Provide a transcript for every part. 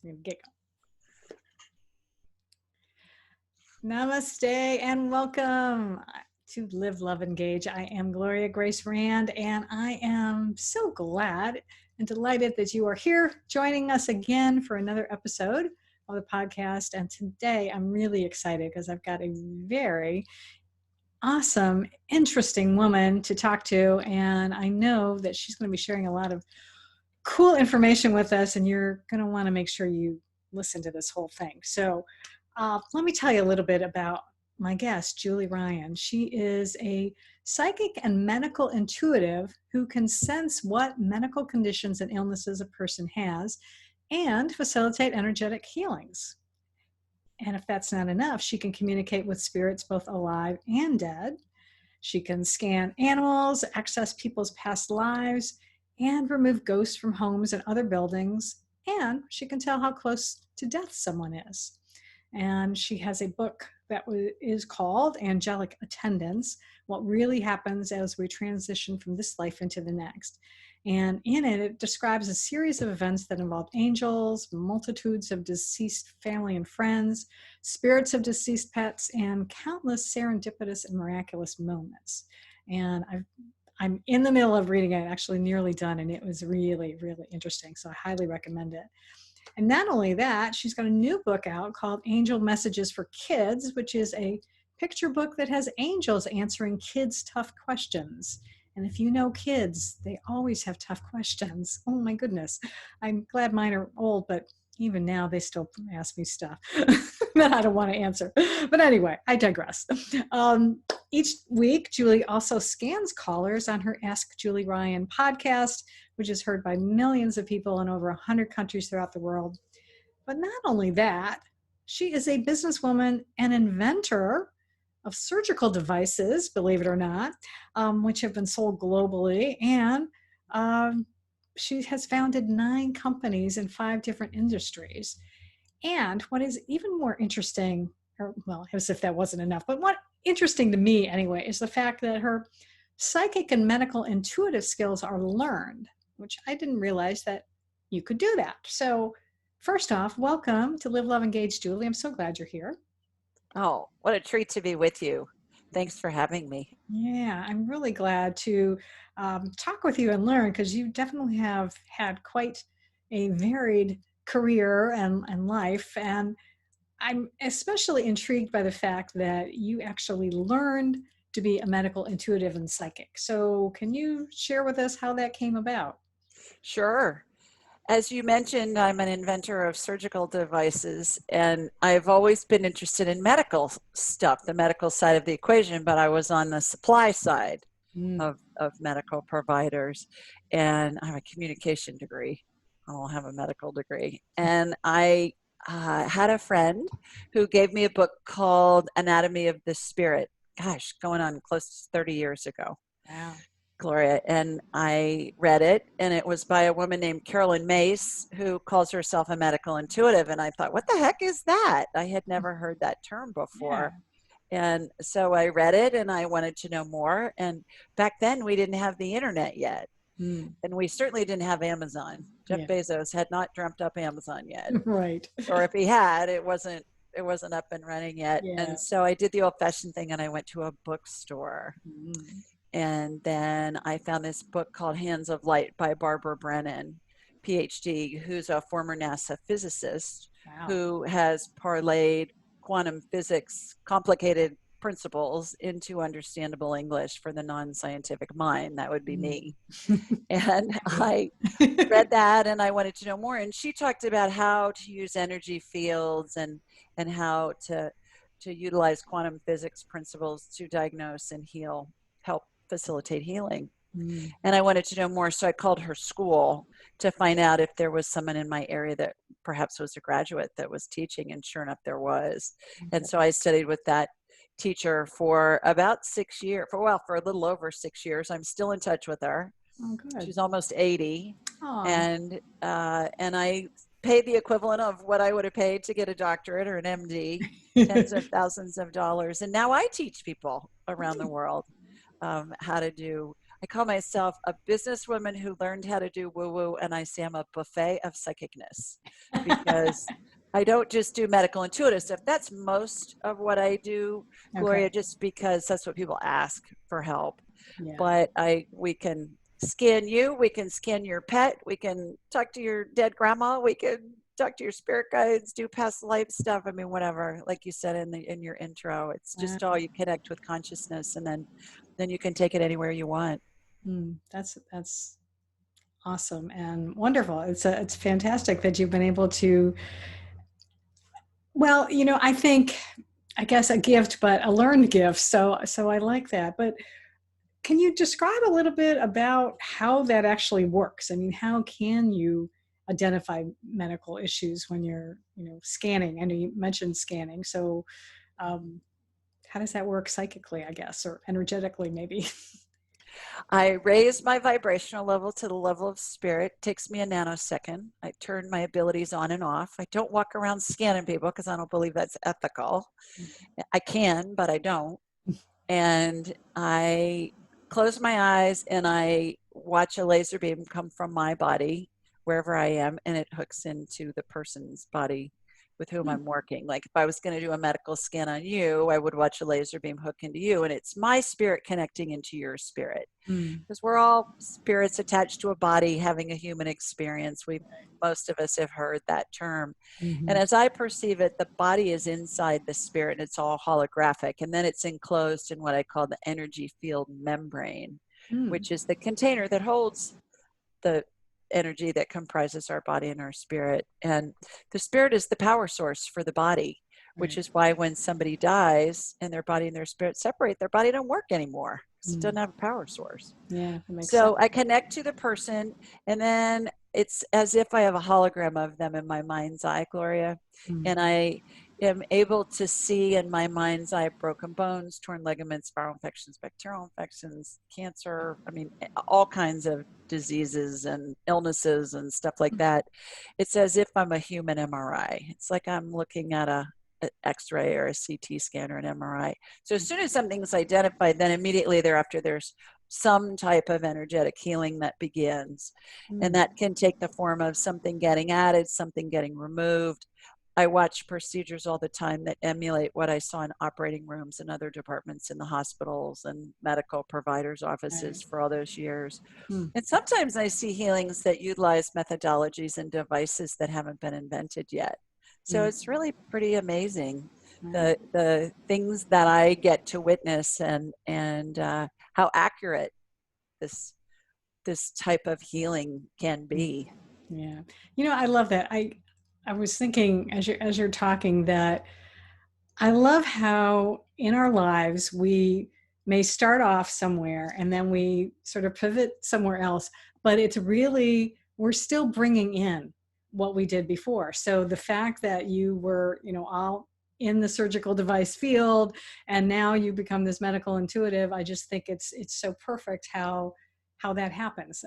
Giggle. Namaste and welcome to Live, Love, Engage. I am Gloria Grace Rand, and I am so glad and delighted that you are here joining us again for another episode of the podcast. And today I'm really excited because I've got a very awesome, interesting woman to talk to, and I know that she's going to be sharing a lot of cool information with us, and you're going to want to make sure you listen to this whole thing. So let me tell you a little bit about my guest, Julie Ryan. She is a psychic and medical intuitive who can sense what medical conditions and illnesses a person has and facilitate energetic healings. And if that's not enough, she can communicate with spirits both alive and dead. She can scan animals, access people's past lives, and remove ghosts from homes and other buildings. And she can tell how close to death someone is. And she has a book that is called Angelic Attendants, What Really Happens as We Transition from This Life into the Next. And in it, it describes a series of events that involve angels, multitudes of deceased family and friends, spirits of deceased pets, and countless serendipitous and miraculous moments. And I'm in the middle of reading it, actually nearly done, and it was really, really interesting. So I highly recommend it. And not only that, she's got a new book out called Angel Messages for Kids, which is a picture book that has angels answering kids' tough questions. And if you know kids, they always have tough questions. Oh my goodness. I'm glad mine are old, but even now they still ask me stuff that I don't want to answer. But anyway, I digress. Each week, Julie also scans callers on her Ask Julie Ryan podcast, which is heard by millions of people in over 100 countries throughout the world. But not only that, she is a businesswoman and inventor of surgical devices, believe it or not, which have been sold globally. And she has founded 9 companies in 5 different industries. And what is even more interesting, or well, as if that wasn't enough, but what interesting to me anyway, is the fact that her psychic and medical intuitive skills are learned, which I didn't realize that you could do that. So first off, welcome to Live, Love, Engage, Julie. I'm so glad you're here. Oh, what a treat to be with you. Thanks for having me. Yeah, I'm really glad to talk with you and learn, because you definitely have had quite a varied career and life. And I'm especially intrigued by the fact that you actually learned to be a medical intuitive and psychic. So can you share with us how that came about? Sure. As you mentioned, I'm an inventor of surgical devices, and I've always been interested in medical stuff, the medical side of the equation, but I was on the supply side of medical providers, and I have a communication degree. I don't have a medical degree. And I had a friend who gave me a book called Anatomy of the Spirit. Gosh, going on close to 30 years ago. Wow. Gloria, and I read it, and it was by a woman named Carolyn Mace, who calls herself a medical intuitive. And I thought, what the heck is that? I had never heard that term before. Yeah. And so I read it, and I wanted to know more. And back then, we didn't have the internet yet. And we certainly didn't have Amazon. Jeff Bezos had not dreamt up Amazon yet. Right. Or if he had, it wasn't up and running yet. Yeah. And so I did the old-fashioned thing, and I went to a bookstore. And then I found this book called Hands of Light by Barbara Brennan, PhD, who's a former NASA physicist. Wow. Who has parlayed quantum physics, complicated principles, into understandable English for the non-scientific mind. That would be me. And I read that, and I wanted to know more. And she talked about how to use energy fields and how to utilize quantum physics principles to diagnose and help facilitate healing. And I wanted to know more, so I called her school to find out if there was someone in my area that perhaps was a graduate that was teaching, and sure enough there was. And so I studied with that teacher for about 6 years, for a little over 6 years. I'm still in touch with her. Oh, good. She's almost 80. Aww. And I paid the equivalent of what I would have paid to get a doctorate or an MD, tens of thousands of dollars. And now I teach people around the world how to do I call myself a businesswoman who learned how to do woo-woo, and I say I'm a buffet of psychicness because I don't just do medical intuitive stuff. That's most of what I do, Okay. Gloria, just because that's what people ask for help. Yeah. But we can scan you, we can scan your pet, we can talk to your dead grandma, we can talk to your spirit guides, do past life stuff. I mean, whatever, like you said in your intro, it's just all you connect with consciousness, and then you can take it anywhere you want. That's awesome and wonderful. It's fantastic that you've been able to, well, I think, I guess a gift, but a learned gift. So I like that. But can you describe a little bit about how that actually works? I mean, how can you identify medical issues when you're, scanning? I know you mentioned scanning. So um, how does that work psychically, I guess, or energetically maybe? I raise my vibrational level to the level of spirit. It takes me a nanosecond. I turn my abilities on and off. I don't walk around scanning people because I don't believe that's ethical. I can, but I don't. And I close my eyes and I watch a laser beam come from my body wherever I am, and it hooks into the person's body with whom I'm working. Like if I was going to do a medical scan on you, I would watch a laser beam hook into you, and it's my spirit connecting into your spirit, because we're all spirits attached to a body having a human experience. Most of us have heard that term. And Mm-hmm. as I perceive it, the body is inside the spirit and it's all holographic. And then it's enclosed in what I call the energy field membrane, Mm. which is the container that holds the energy that comprises our body and our spirit. And the spirit is the power source for the body, which Right. is why when somebody dies and their body and their spirit separate, their body don't work anymore because it Mm. doesn't have a power source. Yeah, that makes sense. So I connect to the person, and then it's as if I have a hologram of them in my mind's eye, Gloria. Mm. And I am able to see in my mind's eye broken bones, torn ligaments, viral infections, bacterial infections, cancer. I mean, all kinds of diseases and illnesses and stuff like that. It's as if I'm a human MRI. It's like I'm looking at a X-ray or a CT scan or an MRI. So as soon as something's identified, then immediately thereafter there's some type of energetic healing that begins. And Mm. that can take the form of something getting added, something getting removed. I watch procedures all the time that emulate what I saw in operating rooms and other departments in the hospitals and medical providers' offices Right. for all those years. Mm. And sometimes I see healings that utilize methodologies and devices that haven't been invented yet. So Mm. it's really pretty amazing, Right. the things that I get to witness, and how accurate this type of healing can Mm. be. Yeah. I love that. I was thinking as you're talking that I love how in our lives we may start off somewhere and then we sort of pivot somewhere else, but it's really, we're still bringing in what we did before. So the fact that you were, all in the surgical device field and now you become this medical intuitive, I just think it's so perfect how that happens.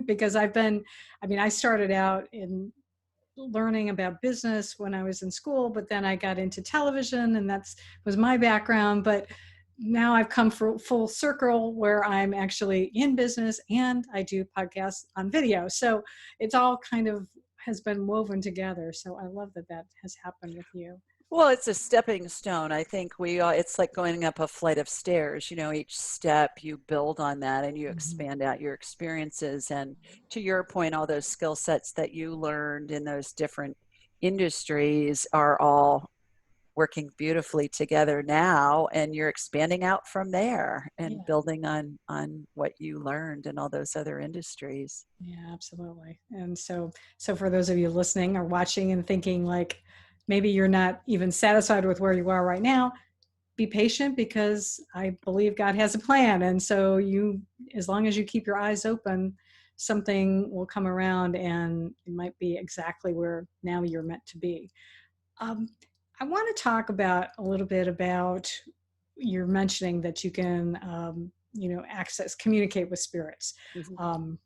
Because I started out in learning about business when I was in school, but then I got into television and that's was my background. But now I've come full circle where I'm actually in business and I do podcasts on video. So it's all kind of has been woven together. So I love that has happened with you. Well, it's a stepping stone. I think it's like going up a flight of stairs. Each step you build on that and you Mhm. expand out your experiences. And to your point, all those skill sets that you learned in those different industries are all working beautifully together now, and you're expanding out from there and Yeah. building on what you learned in all those other industries. Yeah, absolutely. And so for those of you listening or watching and thinking like maybe you're not even satisfied with where you are right now, be patient because I believe God has a plan. And so as long as you keep your eyes open, something will come around and it might be exactly where now you're meant to be. Um, I want to talk about a little bit about you're mentioning that you can, communicate with spirits, Mhm.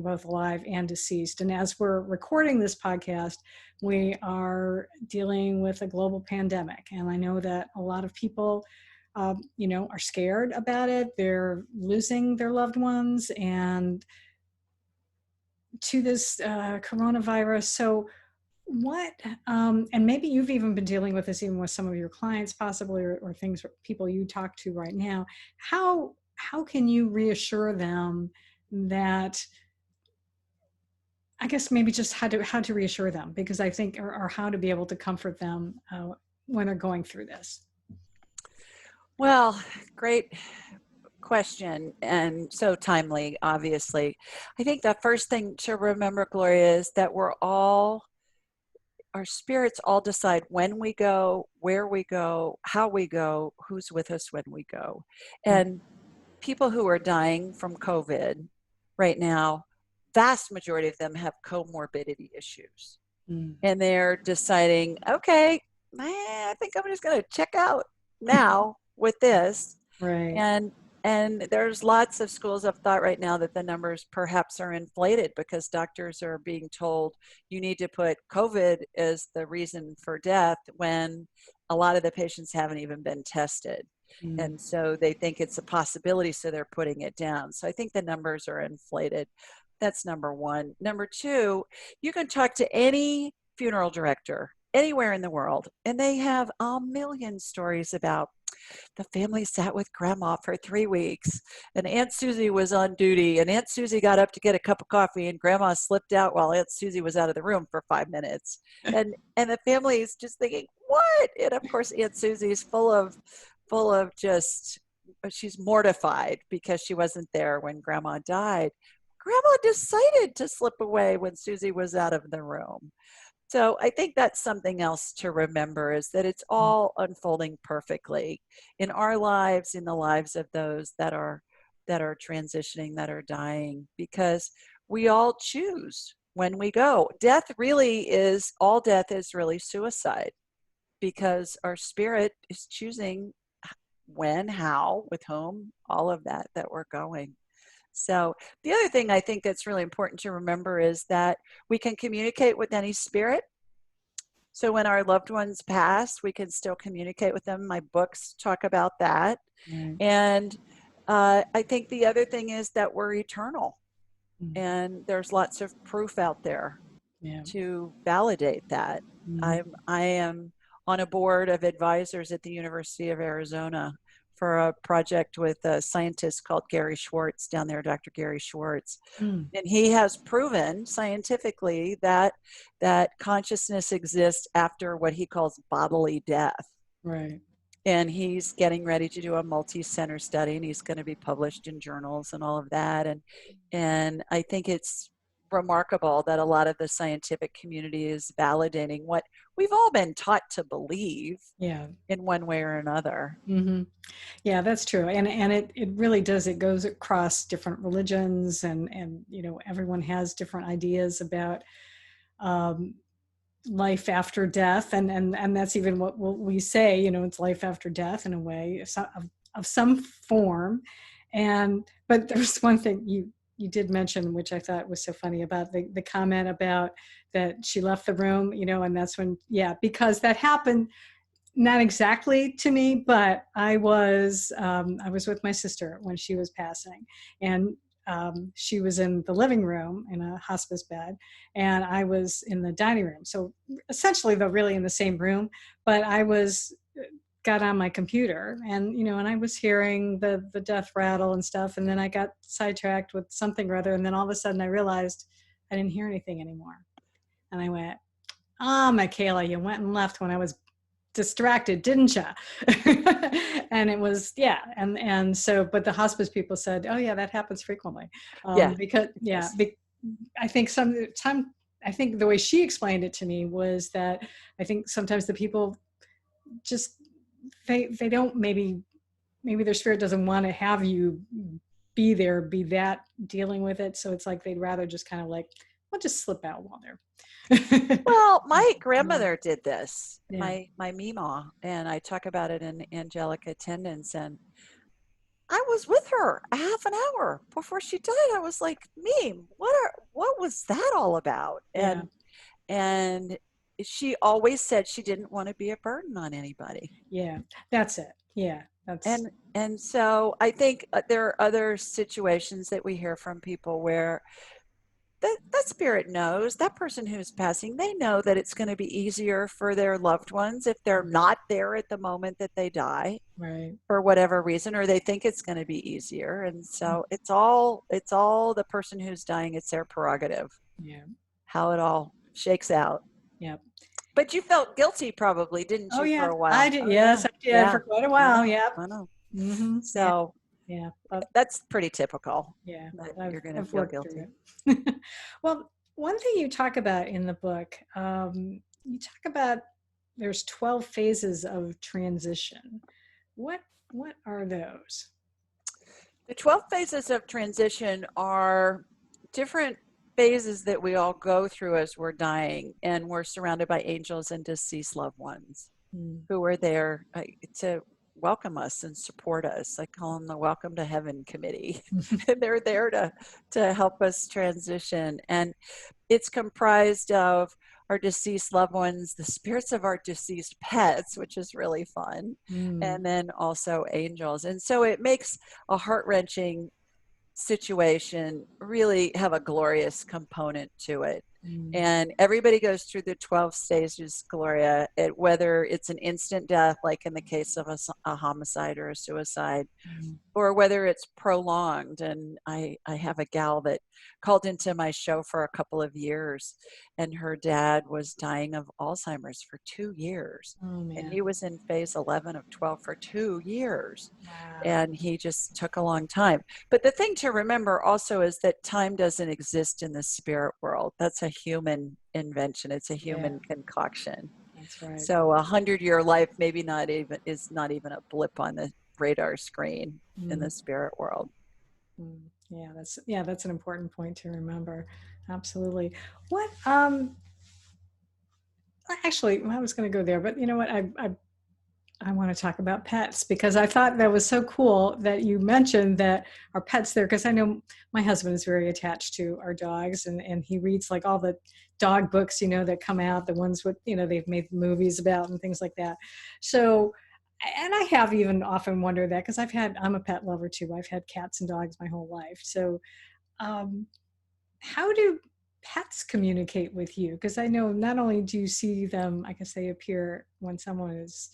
both alive and deceased. And as we're recording this podcast, we are dealing with a global pandemic. And I know that a lot of people are scared about it. They're losing their loved ones and to this coronavirus. So what, and maybe you've even been dealing with this even with some of your clients possibly, or things, people you talk to right now. How can you reassure them that, I guess maybe just how to reassure them, because I think, or how to be able to comfort them when they're going through this? Well, great question, and so timely, obviously. I think the first thing to remember, Gloria, is that our spirits all decide when we go, where we go, how we go, who's with us when we go. And people who are dying from COVID right now, vast majority of them have comorbidity issues. Mm. And they're deciding, okay, I think I'm just going to check out now with this. Right. And there's lots of schools of thought right now that the numbers perhaps are inflated because doctors are being told you need to put COVID as the reason for death when a lot of the patients haven't even been tested. Mm. And so they think it's a possibility, so they're putting it down. So I think the numbers are inflated. That's number one. Number two, you can talk to any funeral director anywhere in the world, and they have a million stories about the family sat with grandma for 3 weeks, and Aunt Susie was on duty, and Aunt Susie got up to get a cup of coffee, and grandma slipped out while Aunt Susie was out of the room for 5 minutes. And the family is just thinking, what? And of course, Aunt Susie's full of just, she's mortified because she wasn't there when grandma died. Grandma decided to slip away when Susie was out of the room. So I think that's something else to remember, is that it's all unfolding perfectly in our lives, in the lives of those that are transitioning, that are dying, because we all choose when we go. All death is really suicide, because our spirit is choosing when, how, with whom, all of that we're going. So the other thing I think that's really important to remember is that we can communicate with any spirit. So when our loved ones pass, we can still communicate with them. My books talk about that. Right. And I think the other thing is that we're eternal. Mm. And there's lots of proof out there Yeah. to validate that. Mm. I am on a board of advisors at the University of Arizona for a project with a scientist called Gary Schwartz down there, Dr. Gary Schwartz. Mm. And he has proven scientifically that consciousness exists after what he calls bodily death. Right. And he's getting ready to do a multi-center study, and he's going to be published in journals and all of that. And I think it's remarkable that a lot of the scientific community is validating what we've all been taught to believe, Yeah. in one way or another. Mm-hmm. Yeah, that's true. And it really does. It goes across different religions, and everyone has different ideas about um, life after death, and that's even what we say. It's life after death in a way, of some form. But there's one thing you did mention, which I thought was so funny, about the comment about that she left the room, and that's when, yeah, because that happened. Not exactly to me, but I was with my sister when she was passing, and she was in the living room in a hospice bed, and I was in the dining room. So essentially, though, really in the same room, but I got on my computer, and I was hearing the death rattle and stuff, and then I got sidetracked with something or other, and then all of a sudden I realized I didn't hear anything anymore, and I went, Michaela, you went and left when I was distracted, didn't you? And it was, yeah. And so, but the hospice people said, oh yeah, that happens frequently. Yeah, Because, it yeah, does. I think I think the way she explained it to me was that I think sometimes the people just, they don't, maybe their spirit doesn't want to have you be there, be that dealing with it. So it's like, they'd rather just kind of like, we'll just slip out while they're, Well, my grandmother did this, yeah. my Meemaw, and I talk about it in Angelic Attendants. And I was with her a half an hour before she died. I was like, Meem, what was that all about? Yeah. And she always said she didn't want to be a burden on anybody. Yeah, that's it. Yeah. That's And so I think there are other situations that we hear from people where that spirit knows, that person who's passing, they know that it's going to be easier for their loved ones if they're not there at the moment that they die right. for whatever reason, or they think it's going to be easier. And so it's all the person who's dying. It's their prerogative Yeah. how it all shakes out. Yeah. But you felt guilty probably, didn't Oh you, for yeah, a I while? did. Oh yeah. Yes, I did Yeah. for quite a I while. know. Yep. I know. Yeah. So Yeah. that's pretty typical Yeah. that I've you're going to I've feel worked through guilty. it. Well, one thing you talk about in the book, you talk about there's 12 phases of transition. What what are those? The 12 phases of transition are different phases that we all go through as we're dying, and we're surrounded by angels and deceased loved ones Mm. who are there to welcome us and support us. I call them the Welcome to Heaven Committee. And they're there to help us transition. And it's comprised of our deceased loved ones, the spirits of our deceased pets, which is really fun, Mm. and then also angels. And so it makes a heart wrenching situation really have a glorious component to it. Mm. And everybody goes through the 12 stages, Gloria, whether it's an instant death, like in the case of a homicide or a suicide, Mm. or whether it's prolonged. And I have a gal that called into my show for a couple of years, and her dad was dying of Alzheimer's for 2 years. Oh And man. he was in phase 11 of 12 for 2 years. Wow. And he just took a long time. But the thing to remember also is that time doesn't exist in the spirit world. That's a human invention, it's a Yeah, human concoction. that's right. So 100-year life maybe not even is not even a blip on the radar screen in Mm. the spirit world. Yeah, that's an important point to remember. Absolutely. What actually I was going to go there, but you know what? I want to talk about pets because I thought that was so cool that you mentioned that our pets there, because I know my husband is very attached to our dogs, and he reads like all the dog books, that come out, the ones with, they've made movies about and things like that. So, and I have even often wondered that because I'm a pet lover too. I've had cats and dogs my whole life. So, um, how do pets communicate with you? Because I know not only do you see them, I guess they appear when someone is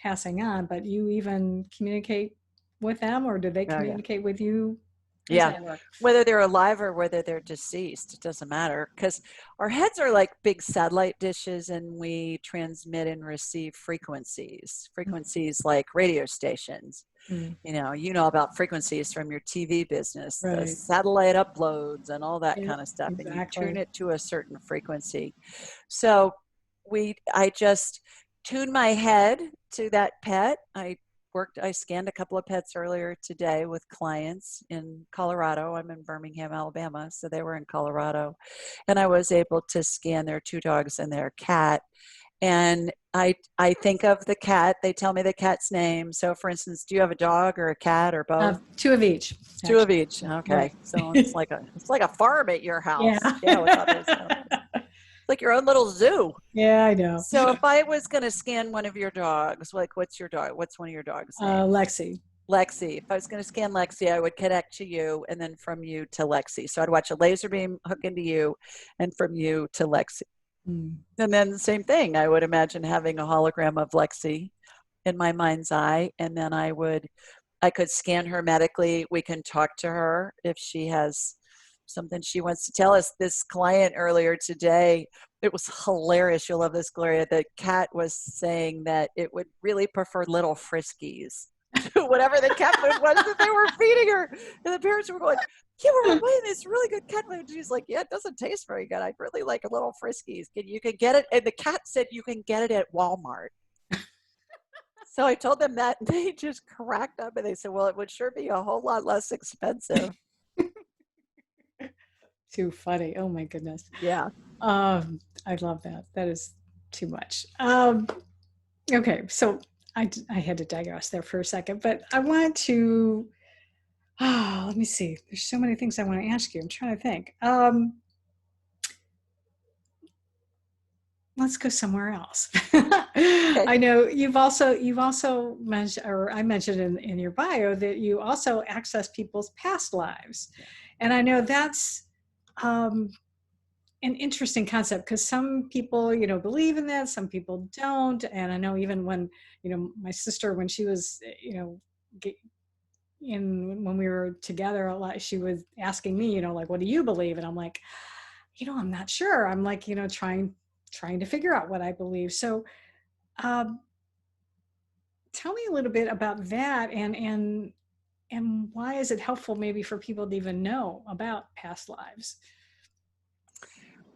passing on, but you even communicate with them, or do they Oh yeah. communicate with you? How does Yeah. that work? Whether they're alive or whether they're deceased, it doesn't matter because our heads are like big satellite dishes and we transmit and receive frequencies like radio stations. Mm, You know about frequencies from your TV business, the right. satellite uploads and all that Yeah, kind of stuff, and you tune exactly. it to a certain frequency. So I just tune my head to that pet. I scanned a couple of pets earlier today with clients in Colorado. I'm in Birmingham, Alabama, so they were in Colorado, and I was able to scan their two dogs and their cat. And I think of the cat. They tell me the cat's name. So, for instance, do you have a dog or a cat or both? Two of each, Two of actually. each. Right. Okay, so it's like a farm at your Yeah. house. Yeah, with all those animals. It's like your own little zoo. Yeah, I know. So if I was going to scan one of your dogs, like what's your dog? What's one of your dog's names? Lexi. Lexi. If I was going to scan Lexi, I would connect to you and then from you to Lexi. So I'd watch a laser beam hook into you and from you to Lexi. Mm. And then the same thing, I would imagine having a hologram of Lexi in my mind's eye. And then I could scan her medically. We can talk to her if she has something she wants to tell us. This client earlier today, it was hilarious. You'll love this, Gloria. The cat was saying that it would really prefer little friskies to whatever the cat food was that they were feeding her. And the parents were going, yeah, we're buying this really good cat food. She's like, yeah, it doesn't taste very good. I'd really like a little friskies. You can get it. And the cat said you can get it at Walmart. So I told them that, and they just cracked up and they said, well, it would sure be a whole lot less expensive. Too funny. Oh my goodness. Yeah. I love that. That is too much. Okay, so I had to digress there for a second, but I want to. Let me see. There's so many things I want to ask you. I'm trying to think. let's go somewhere else. Okay. I know you've also mentioned, or I mentioned in your bio, that you also access people's past lives. And I know that's um, an interesting concept, because some people, believe in that, some people don't. And I know even when, my sister, when she was, when we were together a lot, she was asking me, like, what do you believe? And I'm like, I'm not sure. I'm like, trying to figure out what I believe. So um, tell me a little bit about that, and why is it helpful maybe for people to even know about past lives?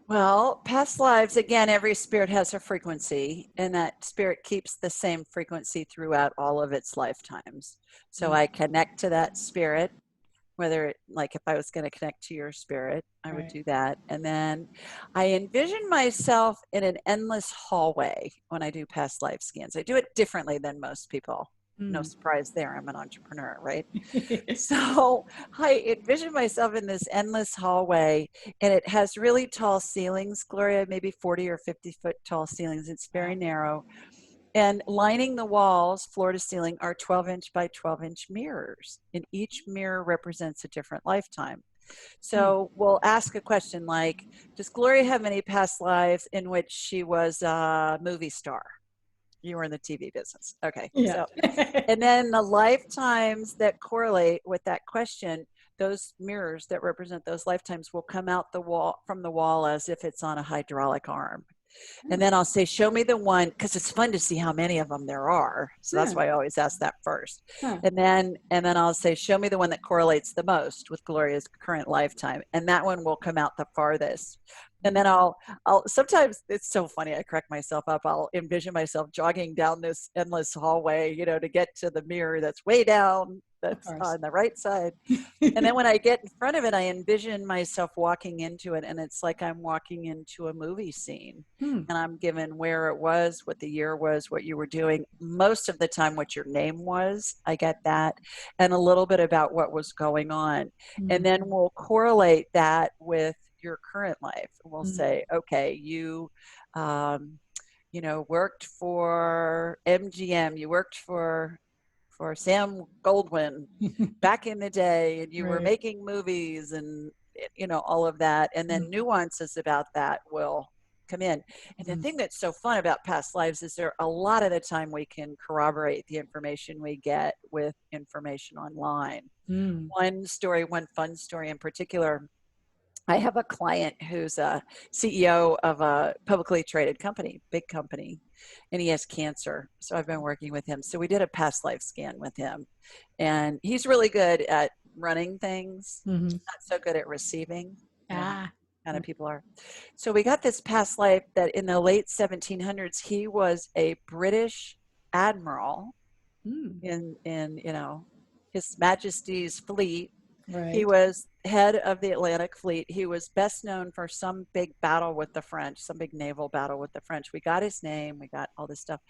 Well, past lives, again, every spirit has a frequency, and that spirit keeps the same frequency throughout all of its lifetimes. So Mm, I connect to that spirit, whether like if I was going to connect to your spirit, I would right. do that. And then I envision myself in an endless hallway when I do past life scans. I do it differently than most people. No Mm. surprise there. I'm an entrepreneur, right? So I envision myself in this endless hallway, and it has really tall ceilings, Gloria, maybe 40 or 50-foot tall ceilings. It's very Wow. narrow. And lining the walls, floor to ceiling, are 12-inch by 12-inch mirrors. And each mirror represents a different lifetime. Mm. So we'll ask a question like, does Gloria have any past lives in which she was a movie star? You were in the TV business. Okay. Yeah. So and then the lifetimes that correlate with that question, those mirrors that represent those lifetimes will come out the wall from the wall as if it's on a hydraulic arm. And then I'll say, show me the one, because it's fun to see how many of them there are. So that's Yeah. why I always ask that first. Huh. And then I'll say, show me the one that correlates the most with Gloria's current lifetime. And that one will come out the farthest. And then I'll sometimes it's so funny. I correct myself up. I'll envision myself jogging down this endless hallway, to get to the mirror that's way down, Of that's course. on the right side. And then when I get in front of it, I envision myself walking into it, and it's like I'm walking into a movie scene. Hmm. And I'm given where it was, what the year was, what you were doing. Most of the time, what your name was, I get that, and a little bit about what was going on. And Mm. then we'll correlate that with your current life. We'll Mm. say, okay, um, worked for MGM, you worked for Sam Goldwyn back in the day, and you were Right. making movies, and all of that, and Mm. then nuances about that will come in. And the Mm. thing that's so fun about past lives is there a lot of the time we can corroborate the information we get with information online. Mm. One fun story in particular, I have a client who's a CEO of a publicly traded company, big company, and he has cancer. So I've been working with him. So we did a past life scan with him, and he's really good at running things, Mm-hmm. not so good at receiving, how Ah. kind of people are. So we got this past life that in the late 1700s, he was a British admiral Mm. in His Majesty's fleet. He Right. was head of the Atlantic Fleet. He was best known for some big battle with the French, some big naval battle with the French. We got his name, we got all this stuff.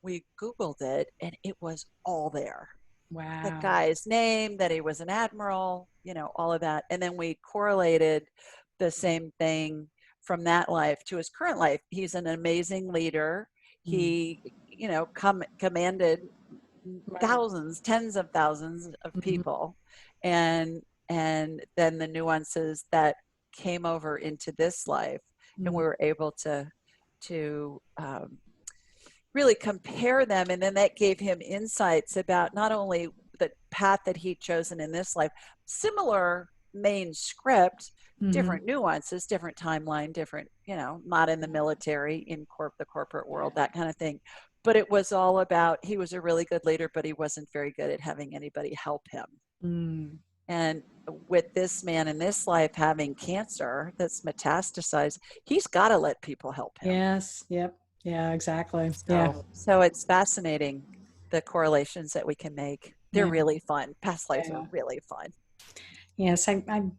We Googled it, and it was all there. The Wow. guy's name, that he was an admiral, all of that. And then we correlated the same thing from that life to his current life. He's an amazing leader. Mm. He, commanded Right. thousands, tens of thousands of Mm-hmm. people, and then the nuances that came over into this life, and we Mm. were able to really compare them, and then that gave him insights about not only the path that he'd chosen in this life, similar main script, Mm-hmm. different nuances, different timeline, different, not in the military, in the corporate world, that kind of thing. But it was all about, he was a really good leader, but he wasn't very good at having anybody help him. Mm. And with this man in this life having cancer that's metastasized, he's got to let people help him. Yes. Yep. Yeah, exactly. Yeah. So it's fascinating, the correlations that we can make. They're Yeah. really fun. Past lives are Yeah. really fun. Yes. I'm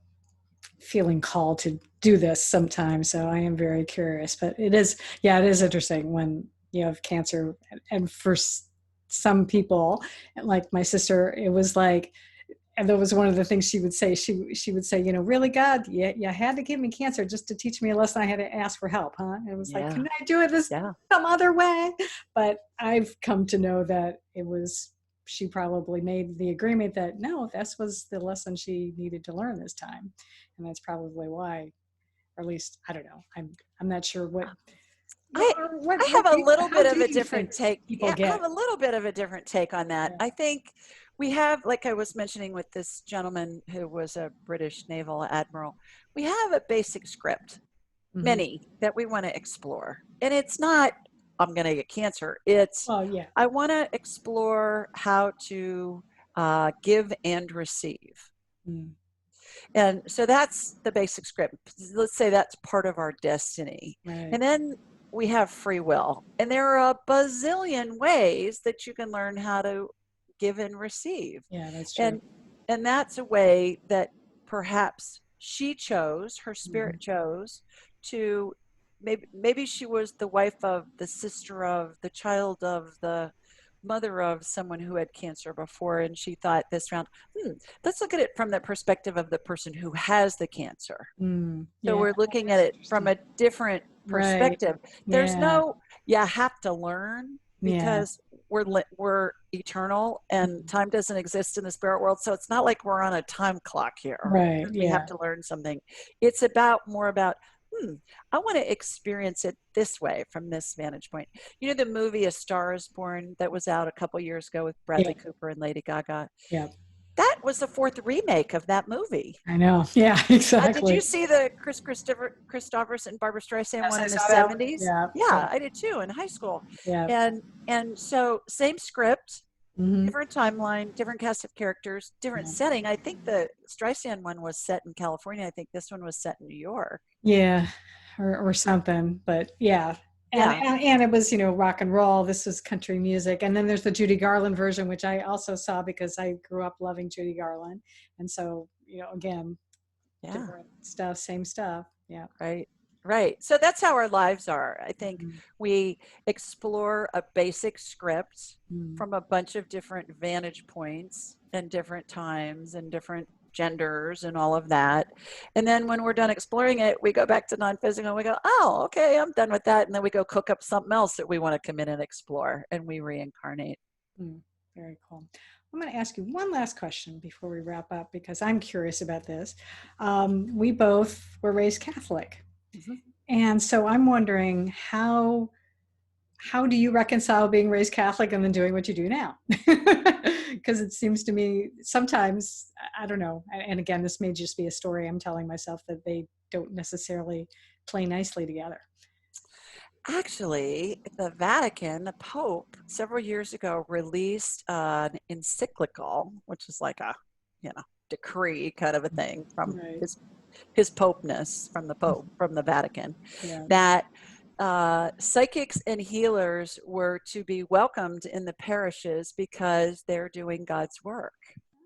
feeling called to do this sometime, so I am very curious. But it is interesting when you have cancer, and for some people, like my sister, it was like and that was one of the things she would say. She would say, really, God, you had to give me cancer just to teach me a lesson. I had to ask for help, huh? And it was like, can I do it some other way? But I've come to know that she probably made the agreement that no, this was the lesson she needed to learn this time. And that's probably why, or at least, I don't know. I'm not sure what. I have a little bit of a different take. I have a little bit of a different take on that. Yeah. I think we have, like I was mentioning with this gentleman who was a British naval admiral, we have a basic script, many that we want to explore. And it's not, I'm going to get cancer. It's, I want to explore how to give and receive. And so that's the basic script. Let's say that's part of our destiny. Right. And then we have free will. And there are a bazillion ways that you can learn how to give and receive. Yeah, that's true. And that's a way that perhaps she chose, her spirit chose to, maybe she was the wife of, the sister of, the child of, the mother of someone who had cancer before, and she thought this round, let's look at it from the perspective of the person who has the cancer. So we're looking at it from a different perspective. Right. There's no, you have to learn, because we're eternal and time doesn't exist in the spirit world. So it's not like we're on a time clock here. Right. We have to learn something. It's more about, I want to experience it this way, from this vantage point. You know, the movie A Star is Born that was out a couple years ago with Bradley Cooper and Lady Gaga? Yeah. That was the 4th remake of that movie. I know. Yeah, exactly. Did you see the Chris Christopherson and Barbara Streisand one in the 70s? Yeah, I did too, in high school. Yeah. And so same script, different timeline, different cast of characters, different setting. I think the Streisand one was set in California. I think this one was set in New York. Yeah, or something. But and it was, rock and roll. This was country music. And then there's the Judy Garland version, which I also saw because I grew up loving Judy Garland. And so, again, different stuff, same stuff. Yeah. Right. So that's how our lives are. I think we explore a basic script from a bunch of different vantage points and different times and different genders and all of that. And then when we're done exploring it, we go back to non-physical and we go, oh, okay, I'm done with that. And then we go cook up something else that we want to come in and explore, and we reincarnate. Very cool. I'm going to ask you one last question before we wrap up, because I'm curious about this. We both were raised Catholic. And so I'm wondering, how do you reconcile being raised Catholic and then doing what you do now? Because it seems to me sometimes, I don't know, and again, this may just be a story I'm telling myself, that they don't necessarily play nicely together. Actually, the Vatican, the Pope, several years ago released an encyclical, which is like a, decree kind of a thing from his popeness, from the Pope, from the Vatican, that psychics and healers were to be welcomed in the parishes because they're doing God's work.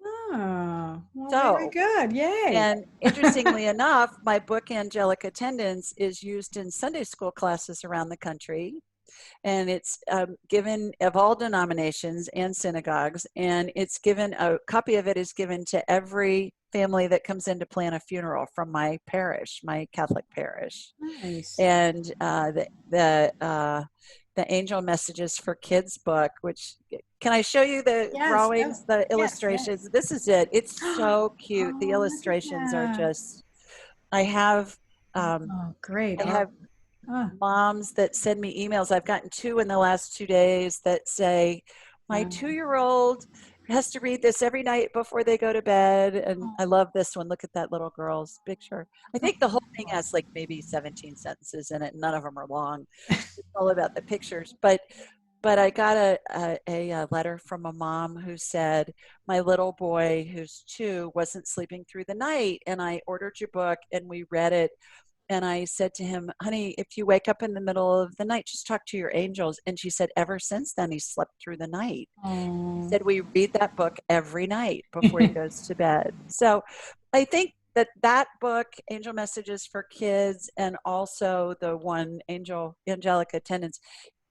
Oh, well, very good. Yay. And interestingly enough, my book, Angelic Attendants, is used in Sunday school classes around the country. And it's given of all denominations and synagogues. And it's given, a copy of it is given to every family that comes in to plan a funeral from my parish, my Catholic parish. Nice. And the Angel Messages for Kids book, which, can I show you the drawings, the illustrations? Yes. This is it. It's so cute. The illustrations are just, I have, great. I have moms that send me emails. I've gotten 2 in the last 2 days that say, my 2-year-old has to read this every night before they go to bed. And I love this one. Look at that little girl's picture. I think the whole thing has like maybe 17 sentences in it. None of them are long. It's all about the pictures. But I got a letter from a mom who said, my little boy, who's 2, wasn't sleeping through the night. And I ordered your book and we read it. And I said to him, honey, if you wake up in the middle of the night, just talk to your angels. And she said, ever since then, he slept through the night. She said, we read that book every night before he goes to bed. So I think that book, Angel Messages for Kids, and also the one, Angelic Attendants,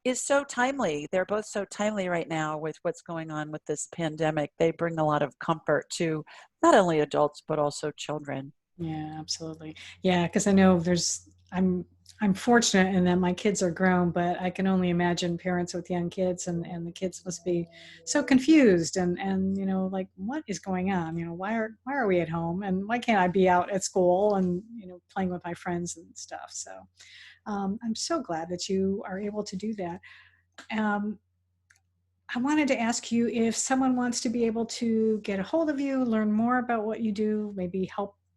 is so timely. They're both so timely right now with what's going on with this pandemic. They bring a lot of comfort to not only adults, but also children. Yeah, absolutely. Yeah, because I know I'm fortunate in that my kids are grown, but I can only imagine parents with young kids, and the kids must be so confused and like, what is going on? Why are we at home, and why can't I be out at school and playing with my friends and stuff? So I'm so glad that you are able to do that. Um, I wanted to ask you if someone wants to be able to get a hold of you, learn more about what you do, maybe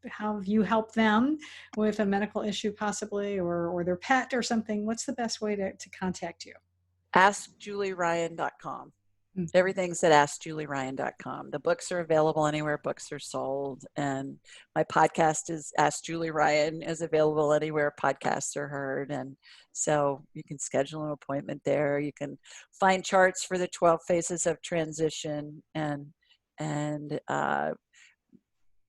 how you help them with a medical issue possibly, or their pet or something. What's the best way to contact you? AskJulieRyan.com. Mhm. Everything's at AskJulieRyan.com. The books are available anywhere books are sold. And my podcast is Ask Julie Ryan is available anywhere podcasts are heard. And so you can schedule an appointment there. You can find charts for the 12 phases of transition, and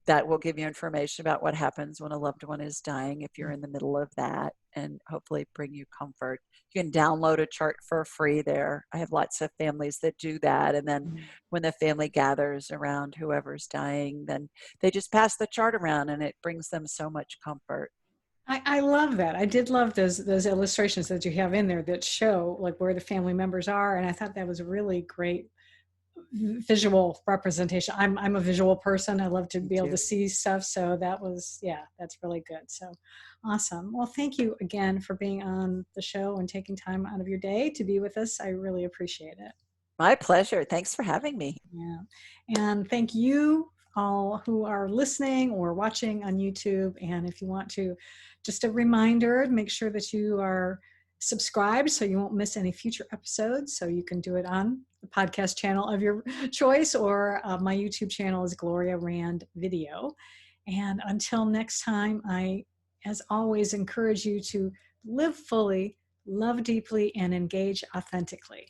that will give you information about what happens when a loved one is dying if you're in the middle of that, and hopefully bring you comfort. You can download a chart for free there. I have lots of families that do that. And then Mhm. when the family gathers around whoever's dying, then they just pass the chart around and it brings them so much comfort. I love that. I did love those illustrations that you have in there that show like where the family members are, and I thought that was a really great visual representation. I'm a visual person. I love to Me be able to too. see stuff. So yeah, that's really good. So awesome. Well, thank you again for being on the show and taking time out of your day to be with us. I really appreciate it. My pleasure. Thanks for having me. Yeah. And thank you all who are listening or watching on YouTube. And if you want to, just a reminder, make sure that you are subscribed so you won't miss any future episodes. So you can do it on the podcast channel of your choice, or my YouTube channel is Gloria Rand Video. And until next time, I, as always, encourage you to live fully, love deeply, and engage authentically.